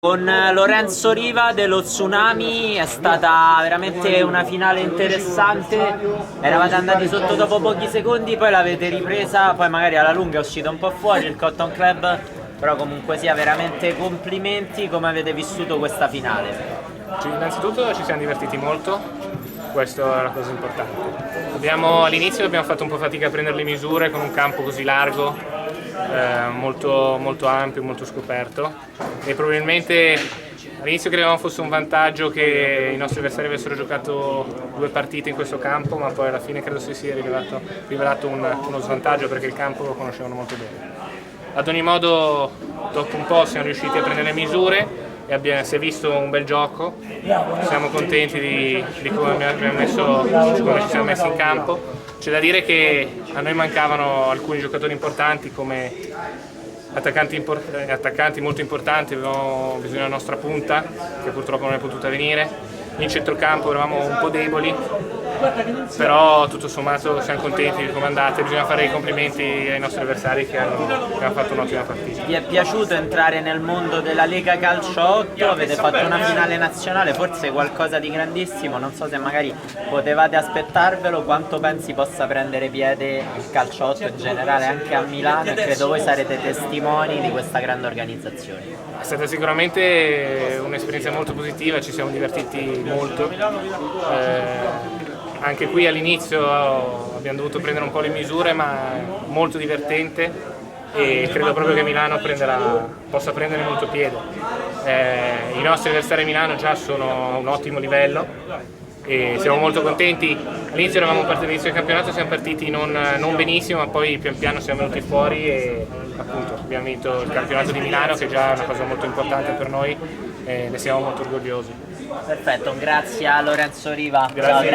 Con Lorenzo Riva dello Tsunami è stata veramente una finale interessante, eravate andati sotto dopo pochi secondi, poi l'avete ripresa, poi magari alla lunga è uscito un po' fuori il Cotton Club, però comunque sia veramente complimenti. Come avete vissuto questa finale? Innanzitutto ci siamo divertiti molto, questa è la cosa importante. All'inizio abbiamo fatto un po' fatica a prendere le misure con un campo così largo, molto ampio, molto scoperto, e probabilmente all'inizio credevamo fosse un vantaggio che i nostri avversari avessero giocato 2 partite in questo campo, ma poi alla fine credo si sia rivelato uno svantaggio perché il campo lo conoscevano molto bene. Ad ogni modo, dopo un po' siamo riusciti a prendere le misure e si è visto un bel gioco. Siamo contenti di come ci siamo messi in campo. C'è da dire che a noi mancavano alcuni giocatori importanti come attaccanti molto importanti. Avevamo bisogno della nostra punta, che purtroppo non è potuta venire. In centrocampo eravamo un po' deboli, però tutto sommato siamo contenti di come è andata. Bisogna fare i complimenti ai nostri avversari che hanno fatto un'ottima partita. Vi è piaciuto entrare nel mondo della Lega Calcio 8? Avete fatto una finale nazionale, forse qualcosa di grandissimo, non so se magari potevate aspettarvelo. Quanto pensi possa prendere piede il calcio 8 in generale anche a Milano, e credo voi sarete testimoni di questa grande organizzazione. È stata sicuramente un'esperienza molto positiva, ci siamo divertiti molto. Anche qui all'inizio abbiamo dovuto prendere un po' le misure, ma molto divertente, e credo proprio che Milano possa prendere molto piede. I nostri avversari a Milano già sono a un ottimo livello e siamo molto contenti. All'inizio del campionato siamo partiti non benissimo, ma poi pian piano siamo venuti fuori e appunto abbiamo vinto il campionato di Milano, che già è una cosa molto importante per noi, e ne siamo molto orgogliosi. Perfetto, grazie a Lorenzo Riva. Grazie.